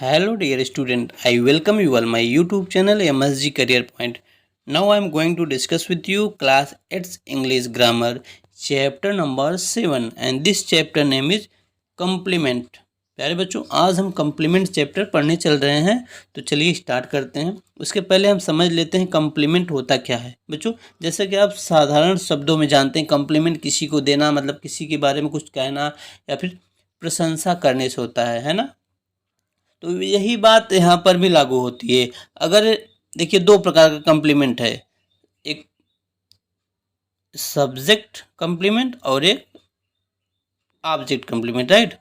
Hello dear student, I welcome you all my YouTube channel MSG Career Point. Now I am going to discuss with you class 8 English grammar chapter number 7 and this chapter name is complement. प्यारे बच्चों, आज हम complement chapter पढ़ने चल रहे हैं, तो चलिए स्टार्ट करते हैं। उसके पहले हम समझ लेते हैं complement होता क्या है। बच्चों, जैसे कि आप साधारण शब्दों में जानते हैं, complement किसी को देना मतलब किसी के बारे में कुछ कहना या फिर प्रशंसा करने से होता है ना। तो यही बात यहाँ पर भी लागू होती है। अगर देखिए, दो प्रकार का कम्प्लीमेंट है, एक सब्जेक्ट कम्प्लीमेंट और एक ऑब्जेक्ट कम्प्लीमेंट, राइट।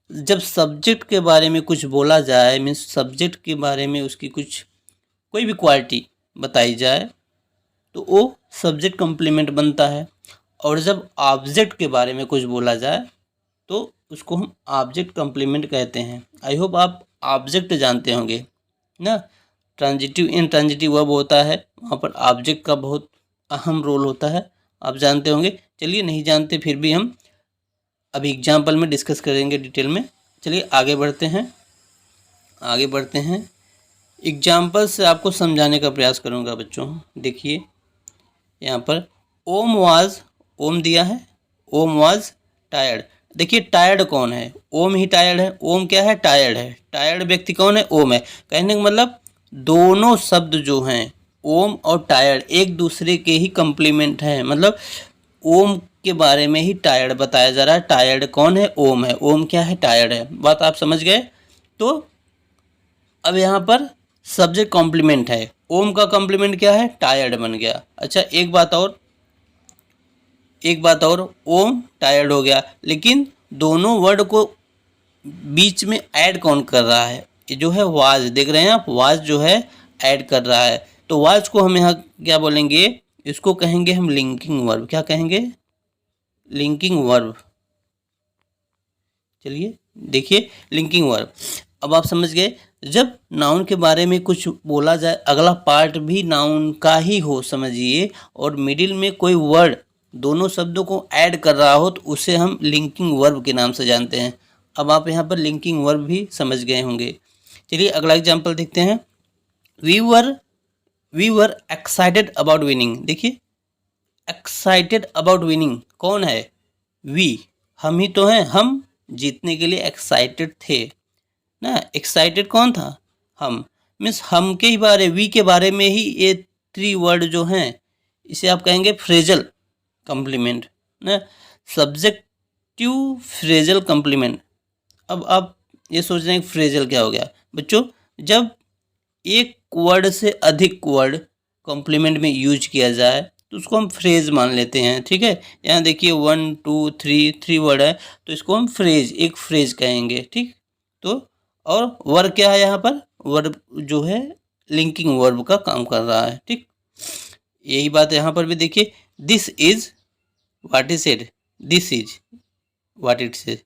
जब सब्जेक्ट के बारे में कुछ बोला जाए, मीन्स सब्जेक्ट के बारे में उसकी कुछ कोई भी क्वालिटी बताई जाए तो वो सब्जेक्ट कम्प्लीमेंट बनता है। और जब ऑब्जेक्ट के बारे में कुछ बोला जाए तो उसको हम ऑब्जेक्ट कम्प्लीमेंट कहते हैं। आई होप आप ऑब्जेक्ट जानते होंगे ना। ट्रांजिटिव इनट्रांजिटिव वर्ब होता है, वहाँ पर ऑब्जेक्ट का बहुत अहम रोल होता है, आप जानते होंगे। चलिए, नहीं जानते फिर भी हम अभी एग्जाम्पल में डिस्कस करेंगे डिटेल में। चलिए आगे बढ़ते हैं। एग्जाम्पल से आपको समझाने का प्रयास करूँगा बच्चों। देखिए यहाँ पर ओम दिया है, ओम वाज टायर्ड। देखिए टायर्ड कौन है? ओम ही टायर्ड है। ओम क्या है? टायर्ड है। टायर्ड व्यक्ति कौन है? ओम है। कहने का मतलब दोनों शब्द जो हैं ओम और टायर्ड एक दूसरे के ही कम्प्लीमेंट हैं। मतलब ओम के बारे में ही टायर्ड बताया जा रहा है। टायर्ड कौन है? ओम है। ओम क्या है? टायर्ड है। बात आप समझ गए। तो अब यहाँ पर सब्जेक्ट कॉम्प्लीमेंट है, ओम का कॉम्प्लीमेंट क्या है? टायर्ड बन गया। अच्छा, एक बात और, ओम टायर्ड हो गया, लेकिन दोनों वर्ड को बीच में ऐड कौन कर रहा है? ये जो है वाज, देख रहे हैं आप, वाज जो है ऐड कर रहा है। तो वाज को हम यहाँ क्या बोलेंगे? इसको कहेंगे हम लिंकिंग वर्ब। क्या कहेंगे? Linking verb. चलिए देखिए, लिंकिंग वर्ब। अब आप समझ गए, जब नाउन के बारे में कुछ बोला जाए, अगला पार्ट भी नाउन का ही हो समझिए, और मिडिल में कोई वर्ड दोनों शब्दों को ऐड कर रहा हो, तो उसे हम लिंकिंग वर्ब के नाम से जानते हैं। अब आप यहाँ पर लिंकिंग वर्ब भी समझ गए होंगे। चलिए अगला एग्जाम्पल देखते हैं। We were excited about winning. देखिए, एक्साइटेड अबाउट विनिंग कौन है? वी, हम ही तो हैं। हम जीतने के लिए एक्साइटेड थे ना। एक्साइटेड कौन था? हम। मीन्स हम के ही बारे, वी के बारे में ही ये थ्री वर्ड जो हैं, इसे आप कहेंगे फ्रेजल कम्प्लीमेंट ना। Subjective phrasal complement. अब आप ये सोच रहे हैं फ्रेजल क्या हो गया? बच्चों, जब एक वर्ड से अधिक वर्ड कॉम्प्लीमेंट में यूज किया जाए तो उसको हम फ्रेज मान लेते हैं। ठीक है, यहाँ देखिए 1 2 3 वर्ड है, तो इसको हम फ्रेज, एक फ्रेज कहेंगे। ठीक, तो और वर्ब क्या है? यहाँ पर वर्ब जो है लिंकिंग वर्ब का काम कर रहा है। ठीक, यही बात यहाँ पर भी देखिए, this is what is said, this is what it said,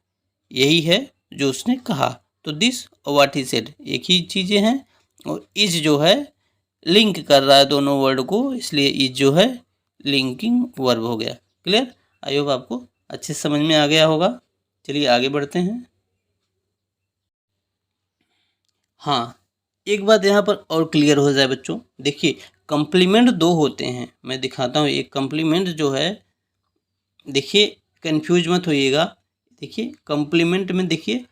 यही है जो उसने कहा। तो दिस और व्हाट ही सेड एक ही चीज़ें हैं, और इज जो है लिंक कर रहा है दोनों वर्ड को, इसलिए इज जो है लिंकिंग वर्ब हो गया। क्लियर? आई होप आपको अच्छे समझ में आ गया होगा। चलिए आगे बढ़ते हैं। हाँ, एक बात यहाँ पर और क्लियर हो जाए बच्चों। देखिए, कम्प्लीमेंट दो होते हैं, मैं दिखाता हूँ। एक कम्प्लीमेंट जो है, देखिए कंफ्यूज मत होइएगा। देखिए कम्प्लीमेंट में देखिए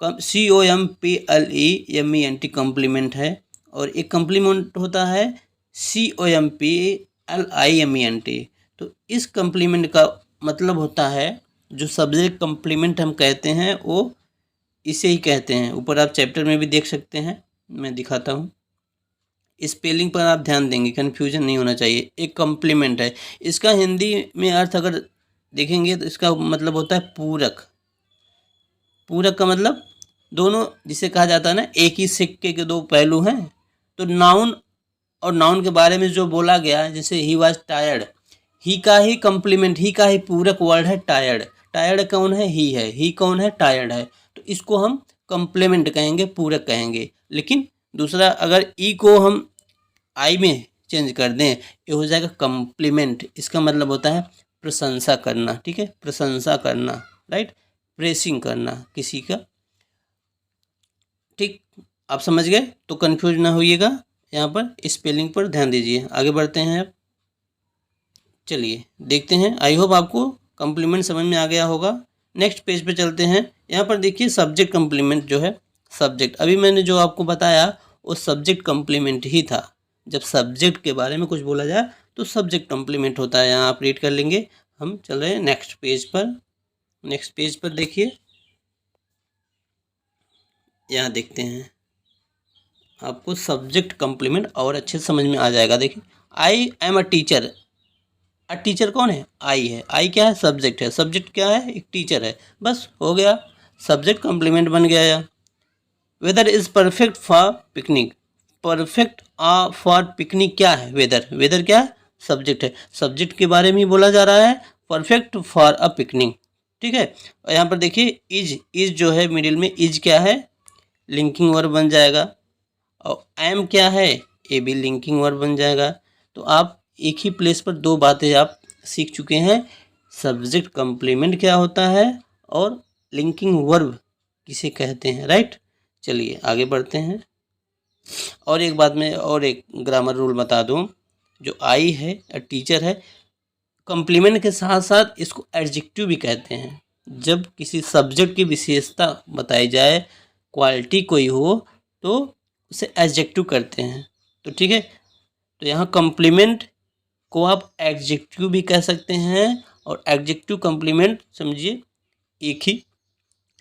COMPLEMENT कम्प्लीमेंट है, और एक कम्प्लीमेंट होता है COMPLIMENT। तो इस कम्प्लीमेंट का मतलब होता है, जो सब्जेक्ट कम्प्लीमेंट हम कहते हैं वो इसे ही कहते हैं। ऊपर आप चैप्टर में भी देख सकते हैं, मैं दिखाता हूँ। स्पेलिंग पर आप ध्यान देंगे, कन्फ्यूजन नहीं होना चाहिए। एक कम्प्लीमेंट है, इसका हिंदी में अर्थ अगर देखेंगे तो इसका मतलब होता है पूरक। पूरक का मतलब दोनों, जिसे कहा जाता है ना, एक ही सिक्के के दो पहलू हैं। तो नाउन और नाउन के बारे में जो बोला गया, जैसे ही वाज टायर्ड, ही का ही कम्प्लीमेंट, ही का ही पूरक वर्ड है टायर्ड। टायर्ड कौन है? ही है। ही कौन है? टायर्ड है। तो इसको हम कम्प्लीमेंट कहेंगे, पूरक कहेंगे। लेकिन दूसरा, अगर ई को हम आई में चेंज कर दें, ये हो जाएगा कम्प्लीमेंट। इसका मतलब होता है प्रशंसा करना। ठीक है, प्रशंसा करना, राइट, प्रेसिंग करना किसी का। ठीक, आप समझ गए? तो कंफ्यूज ना होइएगा, यहाँ पर स्पेलिंग पर ध्यान दीजिए। आगे बढ़ते हैं अब, चलिए देखते हैं। आई होप आपको कम्प्लीमेंट समझ में आ गया होगा। नेक्स्ट पेज पे चलते हैं। यहाँ पर देखिए सब्जेक्ट कम्प्लीमेंट जो है, सब्जेक्ट अभी मैंने जो आपको बताया वो सब्जेक्ट कम्प्लीमेंट ही था। जब सब्जेक्ट के बारे में कुछ बोला जाए तो सब्जेक्ट कम्प्लीमेंट होता है, यहाँ आप रीड कर लेंगे। हम चल रहे हैं नेक्स्ट पेज पर। नेक्स्ट पेज पर देखिए, यहाँ देखते हैं, आपको सब्जेक्ट कम्प्लीमेंट और अच्छे से समझ में आ जाएगा। देखिए, I am a teacher. Teacher कौन है? आई है। आई क्या है? सब्जेक्ट है। सब्जेक्ट क्या है? एक टीचर है। बस हो गया, सब्जेक्ट कम्प्लीमेंट बन गया। Weather is perfect for picnic. Perfect for picnic क्या है? वेदर। वेदर क्या है? सब्जेक्ट है। सब्जेक्ट के बारे में ही बोला जा रहा है, परफेक्ट फॉर अ पिकनिक। ठीक है। और यहाँ पर देखिए इज, इज जो है मिडिल में, इज क्या है? लिंकिंग वर्ब बन जाएगा। और एम क्या है? ए भी लिंकिंग वर्ब बन जाएगा। तो आप एक ही प्लेस पर दो बातें आप सीख चुके हैं, सब्जेक्ट कम्प्लीमेंट क्या होता है और लिंकिंग वर्ब किसे कहते हैं। राइट, चलिए आगे बढ़ते हैं। और एक बात मैं और एक ग्रामर रूल बता दूं, जो आई है टीचर है, कम्प्लीमेंट के साथ साथ इसको एडजेक्टिव भी कहते हैं। जब किसी सब्जेक्ट की विशेषता बताई जाए, क्वालिटी कोई हो, तो उसे एडजेक्टिव करते हैं। तो ठीक है, तो यहाँ कम्प्लीमेंट को आप एडजेक्टिव भी कह सकते हैं, और एडजेक्टिव कम्प्लीमेंट समझिए एक ही,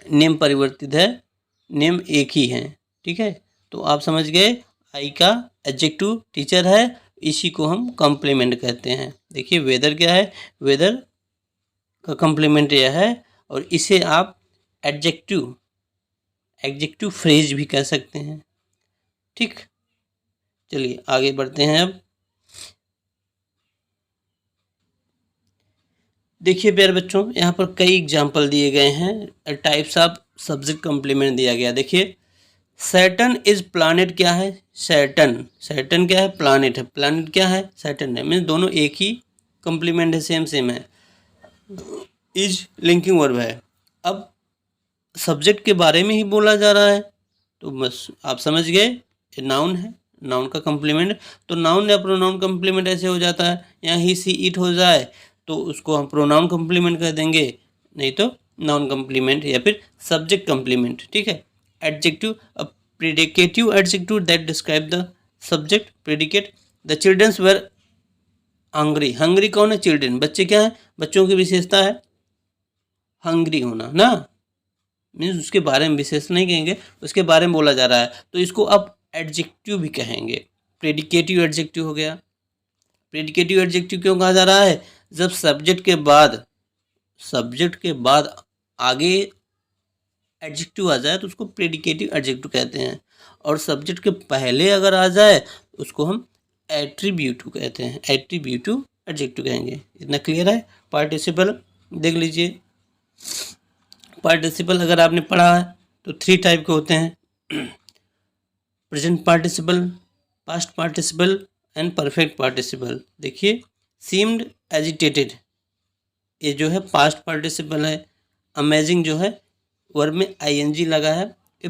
नेम परिवर्तित है, नेम एक ही है। ठीक है, तो आप समझ गए, आई का एडजेक्टिव टीचर है, इसी को हम कॉम्प्लीमेंट कहते हैं। देखिए वेदर क्या है? वेदर का कॉम्प्लीमेंट यह है, और इसे आप एडजेक्टिव, एडजेक्टिव फ्रेज भी कह सकते हैं। ठीक, चलिए आगे बढ़ते हैं। अब देखिए प्यारे बच्चों, यहाँ पर कई एग्जाम्पल दिए गए हैं, टाइप्स ऑफ सब्जेक्ट कॉम्प्लीमेंट दिया गया। देखिए, सैटर्न इज प्लानेट क्या है? सैटर्न, सैटर्न क्या है? प्लानेट है। प्लानेट क्या है? सैटर्न है। मीन्स दोनों एक ही कॉम्प्लीमेंट है, सेम सेम है। इज लिंकिंग वर्ब है। अब सब्जेक्ट के बारे में ही बोला जा रहा है, तो बस आप समझ गए, ये नाउन है, नाउन का कॉम्प्लीमेंट। तो नाउन या प्रोनाउन कॉम्प्लीमेंट ऐसे हो जाता है, यहाँ ही सी इट हो जाए तो उसको हम प्रोनाउन कॉम्प्लीमेंट कर देंगे, नहीं तो नाउन कॉम्प्लीमेंट या फिर सब्जेक्ट कॉम्प्लीमेंट। ठीक है। Adjective, predicative adjective that describe the subject. Predicate, the childrens were hungry. Hungry कौन है? चिल्ड्रन, बच्चे क्या है? बच्चों की विशेषता है हंग्री होना ना, मीन्स उसके बारे में विशेष नहीं कहेंगे, उसके बारे में बोला जा रहा है, तो इसको आप एडजेक्टिव भी कहेंगे। प्रेडिकेटिव एडजेक्टिव हो गया। प्रेडिकेटिव एडजेक्टिव क्यों कहा जा रहा है? जब सब्जेक्ट के बाद, सब्जेक्ट के बाद आगे एडजेक्टिव आ जाए तो उसको प्रेडिकेटिव एडजेक्टिव कहते हैं, और सब्जेक्ट के पहले अगर आ जाए उसको हम एट्रीब्यूटिव कहते हैं, एट्रीब्यूटिव एडजेक्टिव कहेंगे। इतना क्लियर है? पार्टिसिपल देख लीजिए, पार्टिसिपल अगर आपने पढ़ा है तो 3 टाइप के होते हैं, present participle, past participle and perfect participle. देखिए, सीम्ड एजिटेटेड, ये जो है पास्ट पार्टिसिपल है। अमेजिंग जो है वर्ब में आईएनजी लगा है, ये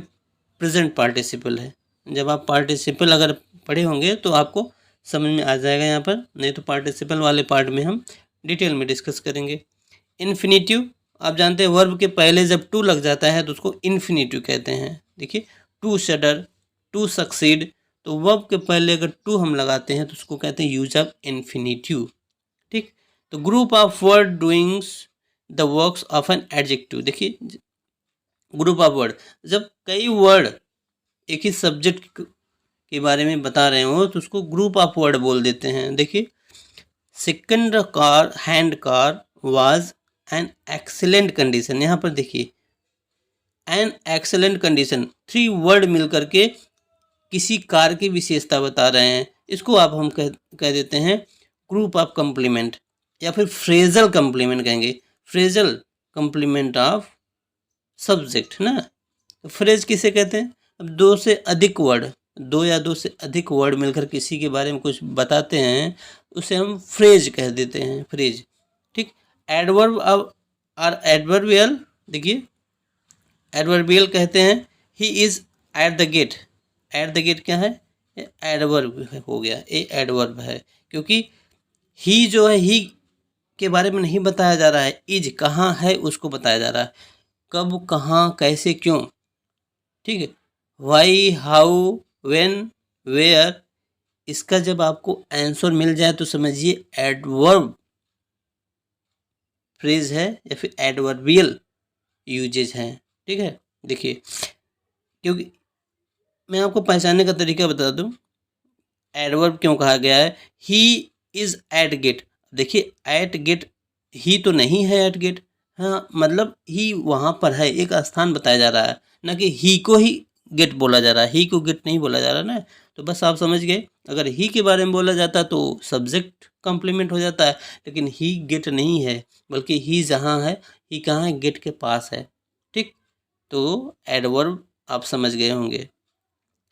प्रेजेंट पार्टिसिपल है। जब आप पार्टिसिपल अगर पढ़े होंगे तो आपको समझ में आ जाएगा यहाँ पर, नहीं तो पार्टिसिपल वाले पार्ट में हम डिटेल में डिस्कस करेंगे। इन्फिनेटिव, आप जानते हैं वर्ब के पहले जब टू लग जाता है तो उसको इन्फिनेटिव कहते हैं। देखिए, टू शडर, टू सक्सीड, तो वर्ब के पहले अगर टू हम लगाते हैं तो उसको कहते हैं यूज ऑफ इन्फिनेटिव। ठीक, तो group of word doings the works of an adjective. देखिए, ग्रुप ऑफ वर्ड, जब कई वर्ड एक ही सब्जेक्ट के बारे में बता रहे हो तो उसको ग्रुप ऑफ वर्ड बोल देते हैं। देखिए, second car, hand car was an excellent condition. यहाँ पर देखिए, एन एक्सीलेंट कंडीशन, 3 वर्ड मिल करके किसी कार की विशेषता बता रहे हैं, इसको आप हम कह देते हैं ग्रुप ऑफ कम्प्लीमेंट, या फिर फ्रेजल कम्प्लीमेंट कहेंगे, फ्रेजल कम्प्लीमेंट ऑफ सब्जेक्ट ना। तो फ्रेज किसे कहते हैं? अब 2 से अधिक वर्ड, 2 या 2 से अधिक वर्ड मिलकर किसी के बारे में कुछ बताते हैं, उसे हम फ्रेज कह देते हैं, फ्रेज। ठीक, एडवर्ब और एडवर्बियल, देखिए एडवर्बियल कहते हैं he is at the gate, at the gate क्या है, ये एडवर्ब हो गया, ये एडवर्ब है, क्योंकि ही जो है ही के बारे में नहीं बताया जा रहा है, इज कहाँ है उसको बताया जा रहा है, कब कहाँ कैसे क्यों, ठीक है। वाई हाउ व्हेन वेयर, इसका जब आपको आंसर मिल जाए तो समझिए एडवर्ब फ्रेज है या फिर एडवर्बियल यूजेज है, ठीक है। देखिए, क्योंकि मैं आपको पहचानने का तरीका बता दूं, एडवर्ब क्यों कहा गया है, ही इज एट गेट। देखिए एट गेट ही तो नहीं है एट गेट, हाँ मतलब ही वहाँ पर है, एक स्थान बताया जा रहा है, ना कि ही को ही गेट बोला जा रहा है, ही को गेट नहीं बोला जा रहा ना। तो बस आप समझ गए, अगर ही के बारे में बोला जाता तो सब्जेक्ट कॉम्प्लीमेंट हो जाता है, लेकिन ही गेट नहीं है, बल्कि ही जहाँ है, ही कहाँ है, गेट के पास है, ठीक। तो एडवर्ब आप समझ गए होंगे।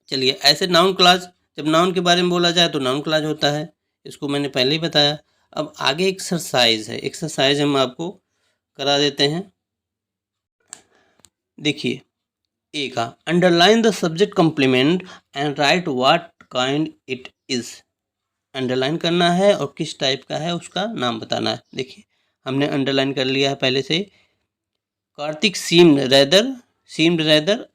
चलिए, ऐसे नाउन क्लास, जब नाउन के बारे में बोला जाए तो नाउन क्लास होता है, इसको मैंने पहले ही बताया। अब आगे एक्सरसाइज है, एक्सरसाइज हम आपको करा देते हैं। देखिए, ए का underline the subject complement and write what kind it is. Underline करना है और किस टाइप का है उसका नाम बताना है। देखिए, हमने अंडरलाइन कर लिया है पहले से। कार्तिक सीम्ड रेदर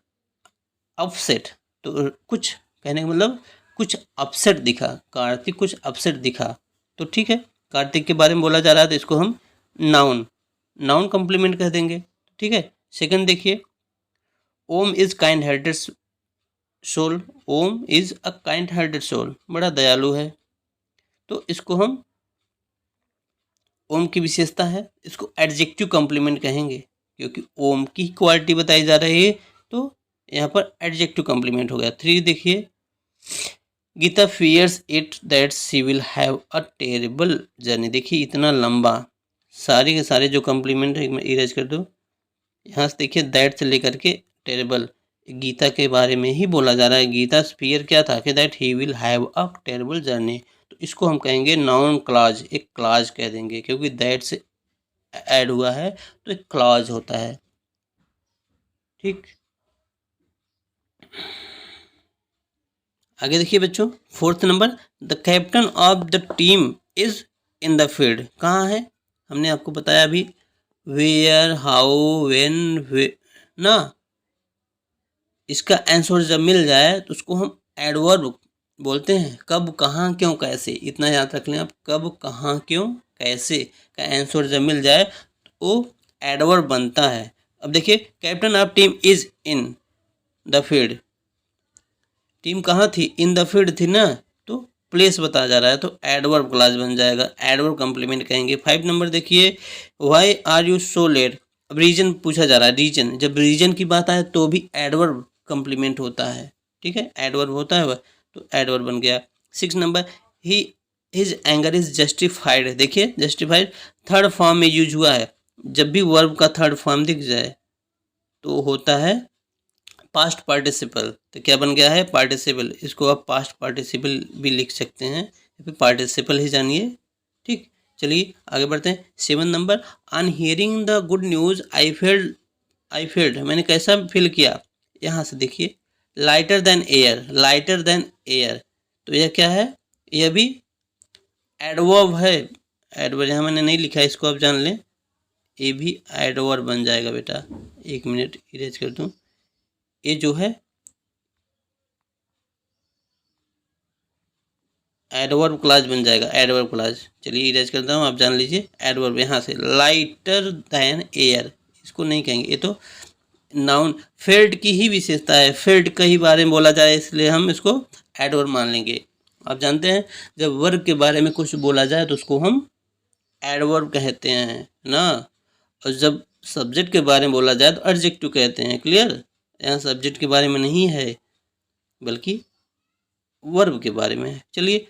अपसेट, तो कुछ कहने का मतलब कुछ अपसेट दिखा, कार्तिक कुछ अपसेट दिखा, तो ठीक है, कार्तिक के बारे में बोला जा रहा है तो इसको हम नाउन कॉम्प्लीमेंट कह देंगे, ठीक है। सेकंड देखिए, Om is kind hearted soul, Om is a kind hearted soul, बड़ा दयालु है, तो इसको हम, ओम की विशेषता है, इसको एडजेक्टिव कॉम्प्लीमेंट कहेंगे, क्योंकि ओम की क्वालिटी बताई जा रही है, तो यहाँ पर एडजेक्टिव कॉम्प्लीमेंट हो गया। 3 देखिए, Geeta fears it that she will have a terrible journey. देखिए इतना लंबा, सारे के सारे जो कॉम्प्लीमेंट है मैं इरेज कर दूँ, यहाँ से देखिए दैट से लेकर के टेरेबल, गीता के बारे में ही बोला जा रहा है। गीता फियर क्या था कि that he will have a terrible journey, तो इसको हम कहेंगे नाउन क्लाज, एक क्लाज कह देंगे, क्योंकि दैट से ऐड हुआ है तो एक क्लाज होता है, ठीक। आगे देखिए बच्चों, 4th number, the captain of the team is in the field, कहाँ है, हमने आपको बताया अभी, वेयर हाउ व्हेन ना, इसका आंसर जब मिल जाए तो उसको हम एडवर्ब बोलते हैं, कब कहाँ क्यों कैसे, इतना याद रख लें आप, कब कहाँ क्यों कैसे का आंसर जब मिल जाए तो वो एडवर्ब बनता है। अब देखिए, captain of team is in the field, team कहाँ थी, इन द फील्ड थी ना, तो प्लेस बताया जा रहा है तो एडवर्ब क्लास बन जाएगा, एडवर्ब कॉम्प्लीमेंट कहेंगे। 5 नंबर देखिए, why are you so late, अब रीजन पूछा जा रहा है, रीजन, जब रीजन की बात आए तो भी एडवर्ब कॉम्प्लीमेंट होता है, ठीक है, एडवर्ब होता है वह, तो एडवर्ब बन गया। 6 number, he his anger is justified, देखिए जस्टिफाइड थर्ड फॉर्म में यूज हुआ है, जब भी वर्ब का थर्ड फॉर्म दिख जाए तो होता है पास्ट पार्टिसिपल, तो क्या बन गया है, पार्टिसिपल, इसको आप पास्ट पार्टिसिपल भी लिख सकते हैं, फिर पार्टिसिपल ही जानिए, ठीक। चलिए आगे बढ़ते हैं। 7 number, on hearing the good news I failed, मैंने कैसा फील किया, यहाँ से देखिए, लाइटर देन एयर, तो यह क्या है, यह भी एडवर्ब है, एडवर्ब यहाँ मैंने नहीं लिखा, इसको आप जान लें, ये भी एडवर्ब बन जाएगा बेटा, 1 मिनट इरेज कर दूँ, ये जो है एडवर्ब क्लास बन जाएगा, एडवर्ब क्लास, चलिए इरेज करता हूँ, आप जान लीजिए एडवर्ब, यहाँ से लाइटर दैन एयर, इसको नहीं कहेंगे, ये तो नाउन, फेल्ड की ही विशेषता है, फेल्ड का ही बारे में बोला जाए इसलिए हम इसको एडवर्ब मान लेंगे। आप जानते हैं जब वर्ब के बारे में कुछ बोला जाए तो उसको हम एडवर्ब कहते हैं ना, और जब सब्जेक्ट के बारे में बोला जाए तो एडजेक्टिव कहते हैं, क्लियर, यहाँ सब्जेक्ट के बारे में नहीं है बल्कि वर्ब के बारे में है। चलिए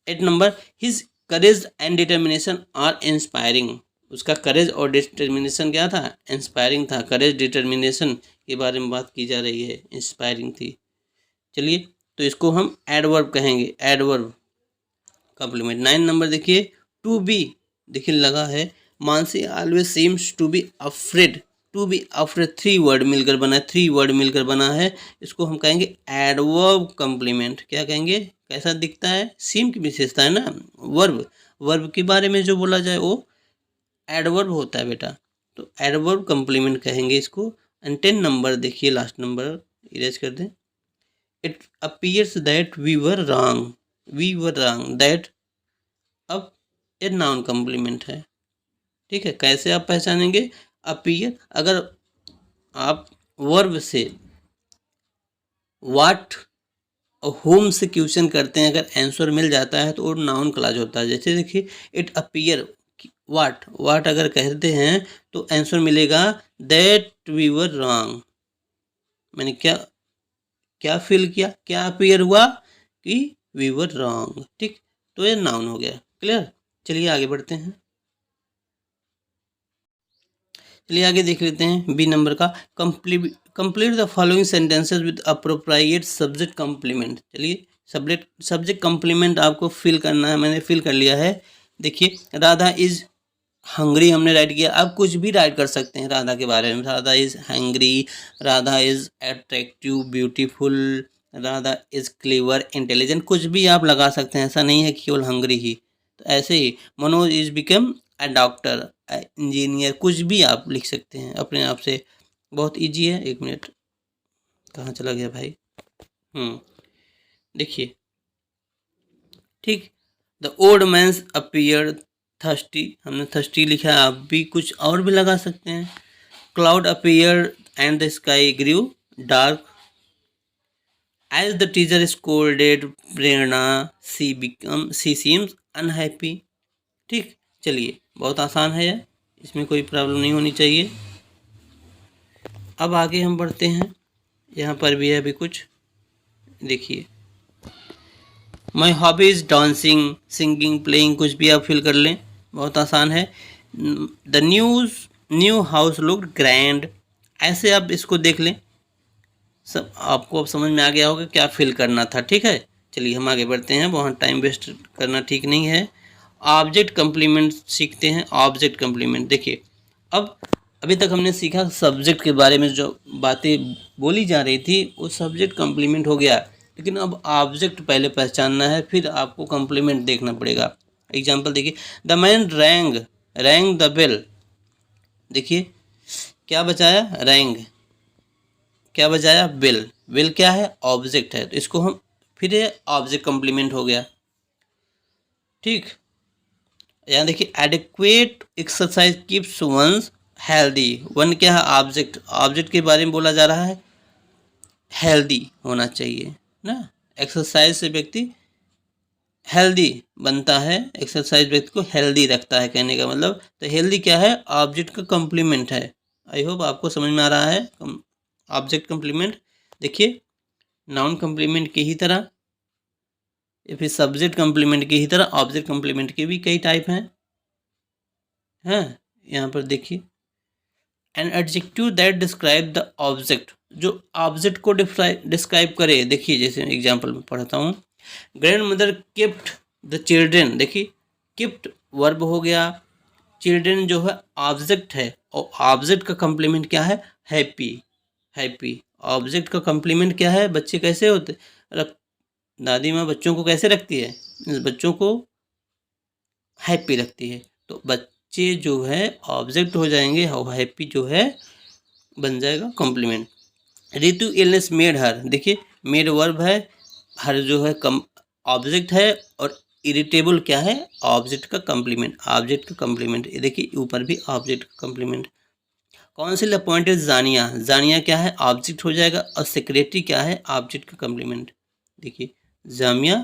8 number, his courage and determination are inspiring, उसका करेज और डिटर्मिनेशन क्या था, इंस्पायरिंग था, करेज डिटर्मिनेशन के बारे में बात की जा रही है, इंस्पायरिंग थी। चलिए, तो इसको हम एडवर्ब कहेंगे, एडवर्ब कॉम्प्लीमेंट। 9 नंबर देखिए, टू बी, देखिए लगा है, Mansi always seems to be afraid, to be after 3 word मिलकर बना है, 3 वर्ड मिलकर बना है, इसको हम कहेंगे एडवर्ब कॉम्प्लीमेंट। क्या कहेंगे? कैसा दिखता है? सेम की विशेषता है ना, वर्ब, वर्ब के बारे में जो बोला जाए वो एडवर्ब होता है बेटा, तो एडवर्ब कॉम्प्लीमेंट कहेंगे इसको। एंड 10 नंबर देखिए, लास्ट नंबर इरेज कर दें। It appears that we were wrong, we were wrong, that अब ये नाउन कॉम्प्लीमेंट है, ठीक है। कैसे आप पहचानेंगे? अपीयर, अगर आप वर्ब से व्हाट और होम से क्वेश्चन करते हैं, अगर आंसर मिल जाता है तो वो नाउन क्लॉज होता है। जैसे देखिए, इट अपीयर व्हाट, व्हाट अगर कहते हैं तो आंसर मिलेगा दैट वी वर रॉन्ग। मैंने क्या क्या फील किया, क्या अपीयर हुआ कि वी वर रॉन्ग, ठीक। तो ये नाउन हो गया। क्लियर? चलिए आगे बढ़ते हैं। चलिए आगे देख लेते हैं बी नंबर का। Complete the following sentences with appropriate subject complement. चलिए सब्जेक्ट कॉम्प्लीमेंट आपको फिल करना है, मैंने फिल कर लिया है। देखिए, राधा इज हंग्री हमने राइट किया। आप कुछ भी राइट कर सकते हैं राधा के बारे में। Radha is hungry, Radha is attractive, beautiful, Radha is clever, intelligent, कुछ भी आप लगा सकते हैं, ऐसा नहीं है कि केवल हंग्री ही। तो ऐसे ही Manoj is become a doctor, engineer, कुछ भी आप लिख सकते हैं अपने आप से, बहुत इजी है। एक मिनट, कहाँ चला गया भाई? देखिए, ठीक। The old mans appear thirsty, हमने थर्स्टी लिखा है, आप भी कुछ और भी लगा सकते हैं। Cloud appear and the sky grew dark, as the teacher scolded Prerna, she seems unhappy. ठीक, चलिए बहुत आसान है, इसमें कोई प्रॉब्लम नहीं होनी चाहिए। अब आगे हम बढ़ते हैं, यहाँ पर भी है अभी कुछ, देखिए। My hobby is dancing, singing, playing, कुछ भी आप फिल कर लें, बहुत आसान है। The new house look grand, ऐसे आप इसको देख लें, सब आपको अब समझ में आ गया होगा क्या फिल करना था। ठीक है, चलिए हम आगे बढ़ते हैं, वहाँ टाइम वेस्ट करना ठीक नहीं है। ऑब्जेक्ट कम्प्लीमेंट सीखते हैं। ऑब्जेक्ट कम्प्लीमेंट देखिए, अब अभी तक हमने सीखा सब्जेक्ट के बारे में, जो बातें बोली जा रही थी वो सब्जेक्ट कम्प्लीमेंट हो गया, लेकिन अब ऑब्जेक्ट पहले पहचानना है, फिर आपको कम्प्लीमेंट देखना पड़ेगा। एग्जाम्पल देखिए, the man rang the bell, देखिए क्या बचाया, रैंग, क्या बजाया, बेल, बेल क्या है, ऑब्जेक्ट है, तो इसको हम फिर ऑब्जेक्ट कम्प्लीमेंट हो गया। ठीक, यहाँ देखिए, adequate exercise keeps ones healthy, one क्या है, ऑब्जेक्ट, ऑब्जेक्ट के बारे में बोला जा रहा है, हेल्दी होना चाहिए ना। एक्सरसाइज से व्यक्ति हेल्दी बनता है, एक्सरसाइज व्यक्ति को हेल्दी रखता है, कहने का मतलब। तो हेल्दी क्या है, ऑब्जेक्ट का कम्प्लीमेंट है। आई होप आपको समझ में आ रहा है। ऑब्जेक्ट कम्प्लीमेंट देखिए, नाउन कम्प्लीमेंट की ही तरह या फिर सब्जेक्ट कम्प्लीमेंट की ही तरह ऑब्जेक्ट कम्प्लीमेंट के भी कई टाइप हैं। यहाँ पर देखिए, an adjective that describe the object, जो ऑब्जेक्ट को डिस्क्राइब करे। देखिए जैसे एग्जाम्पल में पढ़ता हूँ, grand mother kept the children, देखिए किप्ट वर्ब हो गया, चिल्ड्रेन जो है ऑब्जेक्ट है, और ऑब्जेक्ट का कम्प्लीमेंट क्या है, हैप्पी, हैप्पी। ऑब्जेक्ट का कम्प्लीमेंट क्या है, बच्चे कैसे होते, दादी माँ बच्चों को कैसे रखती है, बच्चों को हैप्पी रखती है, तो बच्चे जो है ऑब्जेक्ट हो जाएंगे, और हैप्पी जो है बन जाएगा complement. Ritu illness made her, देखिए मेड वर्ब है, हर जो है कम ऑब्जेक्ट है, और इरिटेबल क्या है, ऑब्जेक्ट का कम्प्लीमेंट, ऑब्जेक्ट का कम्प्लीमेंट। ये देखिए ऊपर भी ऑब्जेक्ट का कम्प्लीमेंट। काउंसिल अपॉइंटेड जानिया, जानिया क्या है, ऑब्जेक्ट हो जाएगा, और सेक्रेटरी क्या है, ऑब्जेक्ट का कम्प्लीमेंट। देखिए जामिया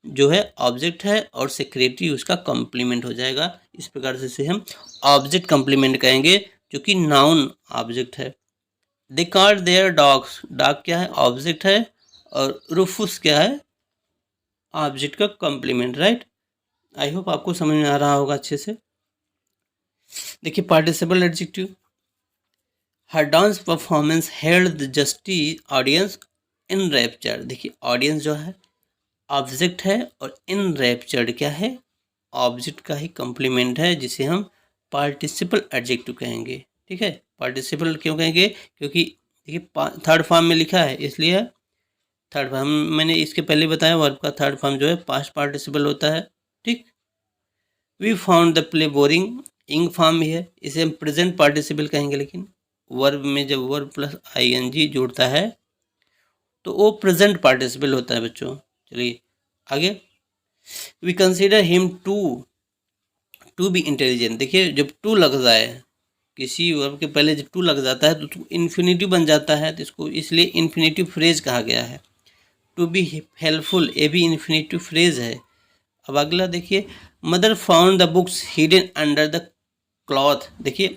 जो है ऑब्जेक्ट है, और सेक्रेटरी उसका कम्प्लीमेंट हो जाएगा। इस प्रकार से हम ऑब्जेक्ट कम्प्लीमेंट कहेंगे, जो कि नाउन ऑब्जेक्ट है। They called their dogs, dog क्या है, ऑब्जेक्ट है, और रूफुस क्या है, ऑब्जेक्ट का कम्प्लीमेंट। राइट, आई होप आपको समझ में आ रहा होगा अच्छे से। देखिए participle adjective, her dance performance held the justice audience in rapture, देखिए ऑडियंस जो है ऑब्जेक्ट है, और इन रैप्चर्ड क्या है, ऑब्जेक्ट का ही कम्प्लीमेंट है, जिसे हम पार्टिसिपल एडजेक्टिव कहेंगे। ठीक है, पार्टिसिपल क्यों कहेंगे, क्योंकि देखिए थर्ड फॉर्म में लिखा है इसलिए थर्ड फॉर्म। मैंने इसके पहले बताया वर्ब का थर्ड फॉर्म जो है पास्ट पार्टिसिपल होता है। ठीक, we found the play boring, ing form भी है, इसे हम प्रेजेंट पार्टिसिपल कहेंगे, लेकिन वर्ब में जब वर्ब प्लस आईएनजी जुड़ता है तो वो प्रेजेंट पार्टिसिपल होता है बच्चों। चलिए आगे, we consider him to be intelligent. देखिए जब टू लग जाए किसी वर्ब के पहले, जब टू लग जाता है तो उसको इन्फिनेटिव बन जाता है, तो इसको इसलिए इन्फिनेटिव फ्रेज कहा गया है। टू बी हेल्पफुल, ये भी इन्फिनेटिव फ्रेज है। अब अगला देखिए, mother found the books hidden under the cloth. देखिए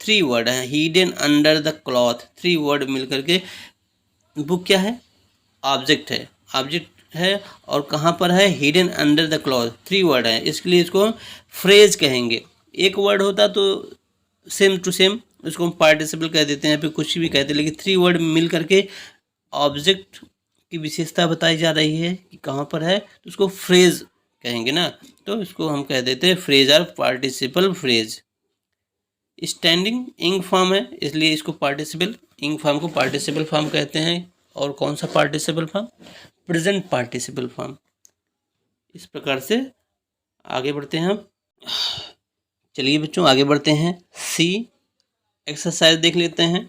3 वर्ड हैं, hidden under the cloth, 3 word मिल करके बुक क्या है, ऑब्जेक्ट है, ऑब्जेक्ट है, और कहाँ पर है, hidden under the cloth, 3 word है, इसके लिए इसको फ्रेज कहेंगे। एक वर्ड होता तो सेम टू सेम उसको हम पार्टिसिपल कह देते हैं, फिर कुछ भी कहते हैं, लेकिन 3 वर्ड मिल करके ऑब्जेक्ट की विशेषता बताई जा रही है कि कहाँ पर है, तो उसको फ्रेज कहेंगे ना, तो इसको हम कह देते हैं फ्रेज और पार्टिसिपल फ्रेज। स्टैंडिंग इंग फॉर्म है, इसलिए इसको पार्टिसिपल, इंग फॉर्म को पार्टिसिपल फॉर्म कहते हैं। और कौन सा participle form, present participle form. इस प्रकार से आगे बढ़ते हैं हम। चलिए बच्चों आगे बढ़ते हैं, सी एक्सरसाइज देख लेते हैं।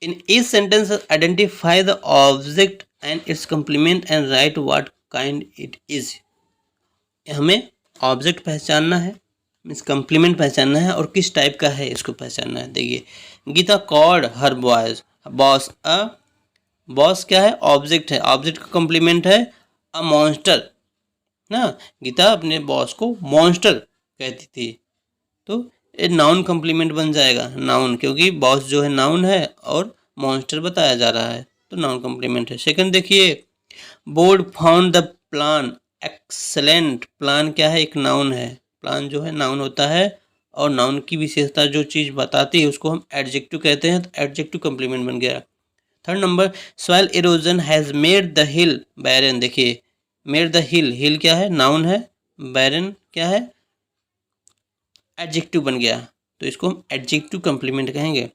In each sentence identify the object and it's complement and write what kind it is. हमें ऑब्जेक्ट पहचानना है, मीन्स कंप्लीमेंट पहचानना है, और किस टाइप का है इसको पहचानना है। देखिए, Geeta called her boys boss, boss क्या है, ऑब्जेक्ट है, ऑब्जेक्ट का कंप्लीमेंट है अ मॉन्स्टर ना। गीता अपने बॉस को मॉन्स्टर कहती थी, तो ये नाउन कंप्लीमेंट बन जाएगा, नाउन, क्योंकि बॉस जो है नाउन है और मॉन्स्टर बताया जा रहा है, तो नाउन कंप्लीमेंट है। सेकंड देखिए, board found the plan excellent, plan क्या है, एक नाउन है, प्लान जो है नाउन होता है, और नाउन की विशेषता जो चीज़ बताती है उसको हम एडजेक्टिव कहते हैं, तो एडजेक्टिव कंप्लीमेंट बन गया। Third number, soil erosion has made the hill barren. देखिए मेड द हिल, हिल क्या है, नाउन है, बैरन क्या है, एडजेक्टिव बन गया, तो इसको हम एडजेक्टिव कंप्लीमेंट कहेंगे।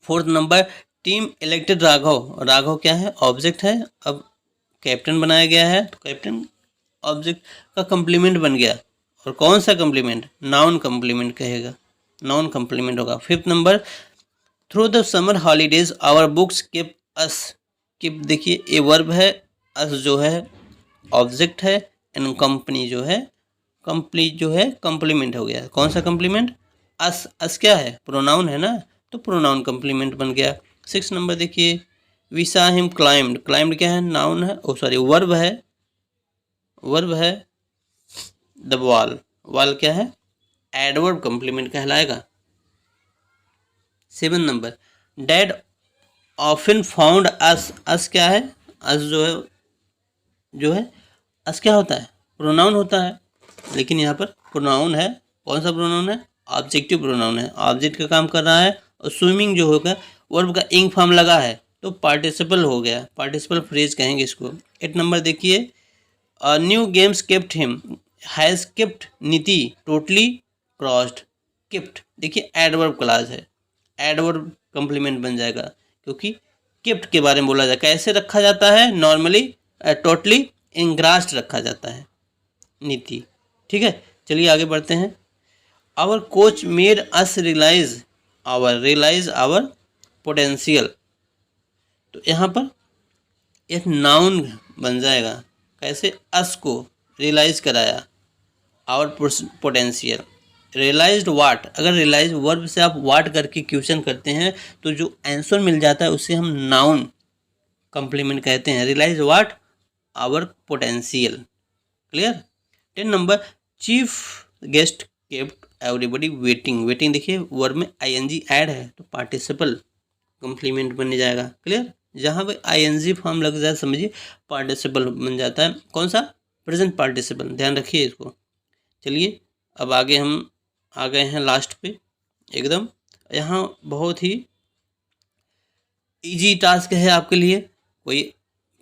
Fourth number, team elected Raghav, Raghav क्या है, ऑब्जेक्ट है, अब कैप्टन बनाया गया है, तो कैप्टन ऑब्जेक्ट का कंप्लीमेंट बन गया, और कौन सा कंप्लीमेंट, नाउन कंप्लीमेंट कहेगा, नाउन कंप्लीमेंट होगा। Fifth number, through the summer holidays our books keep us, keep देखिए ये वर्ब है, अस जो है ऑब्जेक्ट है, एंड कंपनी जो है, कंप्लीट जो है कंप्लीमेंट हो गया, कौन सा कंप्लीमेंट, अस, अस क्या है, प्रोनाउन है ना, तो प्रोनाउन कंप्लीमेंट बन गया। 6 नंबर देखिए, we saw him climbed, climbed क्या है, नाउन है, ओ सॉरी वर्ब है, वर्ब है द वॉल, वॉल क्या है, एडवर्ब कंप्लीमेंट कहलाएगा। 7 नंबर, डैड ऑफन फाउंड अस, अस क्या है, अस जो है अस क्या होता है, प्रोनाउन होता है, लेकिन यहाँ पर प्रोनाउन है, कौन सा प्रोनाउन है, ऑब्जेक्टिव प्रोनाउन है, ऑब्जेक्ट का काम कर रहा है, और स्विमिंग जो होगा वर्ब का इंग फॉर्म लगा है तो पार्टिसिपल हो गया, पार्टिसिपल फ्रेज कहेंगे इसको। 8 नंबर देखिए, new games kept him has kept नीति टोटली क्रॉस्ड, केप्ट देखिए एडवर्ब क्लास है, एडवर्ब कंप्लीमेंट बन जाएगा, क्योंकि केप्ट के बारे में बोला जाए, कैसे रखा जाता है, नॉर्मली टोटली इंग्रास्ड रखा जाता है नीति। ठीक है, चलिए आगे बढ़ते हैं। Our coach made us realise our potential, तो यहाँ पर एक नाउन बन जाएगा, कैसे, अस को रियलाइज कराया, आवर पोटेंशियल, रियलाइज्ड वाट, अगर रियलाइज वर्ब से आप वाट करके क्वेश्चन करते हैं तो जो आंसर मिल जाता है उसे हम नाउन कंप्लीमेंट कहते हैं, realise what, our potential, clear. 10 number, chief guest kept everybody waiting, waiting देखिए वर्ब में आईएनजी ऐड है तो पार्टिसिपल कंप्लीमेंट बन जाएगा, क्लियर। जहाँ पे आईएनजी फॉर्म लग जाए समझिए पार्टिसिपल बन जाता है, कौन सा, प्रेजेंट पार्टिसिपल, ध्यान रखिए इसको। चलिए अब आगे हम आ गए हैं लास्ट पे एकदम, यहाँ बहुत ही इजी टास्क है आपके लिए, कोई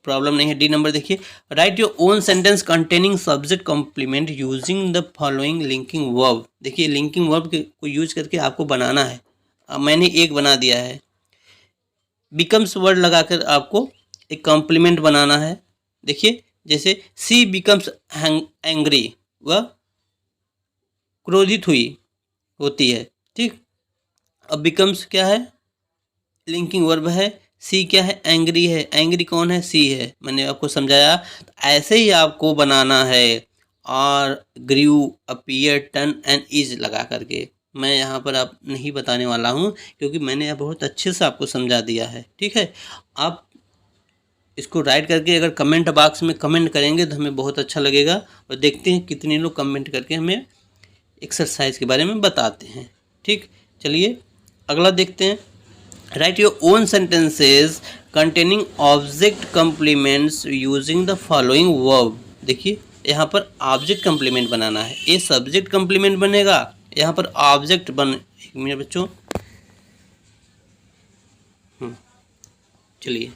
प्रॉब्लम नहीं है। डी नंबर देखिए, write your own sentence containing subject complement using the following linking verb. देखिए लिंकिंग वर्ब को यूज करके आपको बनाना है, मैंने एक बना दिया है। बिकम्स वर्ड लगाकर आपको एक कॉम्प्लीमेंट बनाना है। देखिए जैसे सी बिकम्स एंग्री, वह क्रोधित होती है। ठीक, अब बिकम्स क्या है, लिंकिंग वर्ब है। सी क्या है, एंग्री है। एंग्री कौन है, सी है। मैंने आपको समझाया। तो ऐसे ही आपको बनाना है, और grew, appear, turn and is लगा करके। मैं यहाँ पर आप नहीं बताने वाला हूँ, क्योंकि मैंने बहुत अच्छे से आपको समझा दिया है। ठीक है, आप इसको राइट करके अगर कमेंट बॉक्स में कमेंट करेंगे तो हमें बहुत अच्छा लगेगा। और देखते हैं कितने लोग कमेंट करके हमें एक्सरसाइज के बारे में बताते हैं। ठीक, चलिए अगला देखते हैं। Write your own sentences containing object complements using the following verb. देखिए यहाँ पर ऑब्जेक्ट कम्प्लीमेंट बनाना है। ये सब्जेक्ट कम्प्लीमेंट बनेगा, यहाँ पर ऑब्जेक्ट एक मिनट बच्चों, चलिए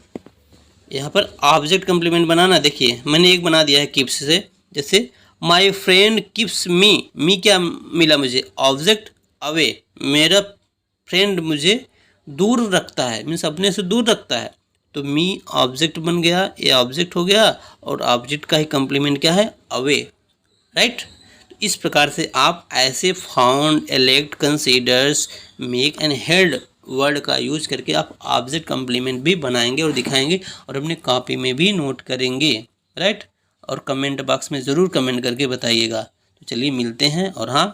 यहाँ पर ऑब्जेक्ट कम्प्लीमेंट बनाना। देखिए मैंने एक बना दिया है कीप्स से। जैसे माई फ्रेंड कीप्स मी क्या मिला मुझे, ऑब्जेक्ट अवे। मेरा फ्रेंड मुझे दूर रखता है, मीन्स अपने से दूर रखता है। तो मी ऑब्जेक्ट बन गया, ये ऑब्जेक्ट हो गया, और ऑब्जेक्ट का ही कम्प्लीमेंट क्या है, अवे। राइट, तो इस प्रकार से आप ऐसे found, elect, considers, make and held word का यूज करके आप ऑब्जेक्ट कम्प्लीमेंट भी बनाएंगे और दिखाएंगे, और अपने कॉपी में भी नोट करेंगे। राइट, और कमेंट बॉक्स में ज़रूर कमेंट करके बताइएगा। तो चलिए मिलते हैं, और हाँ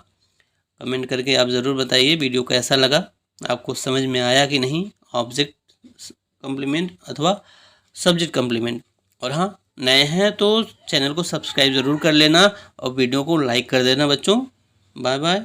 कमेंट करके आप ज़रूर बताइए वीडियो कैसा लगा, आपको समझ में आया कि नहीं, ऑब्जेक्ट कम्प्लीमेंट अथवा सब्जेक्ट कम्प्लीमेंट। और हाँ, नए हैं तो चैनल को सब्सक्राइब ज़रूर कर लेना, और वीडियो को लाइक कर देना बच्चों। Bye bye.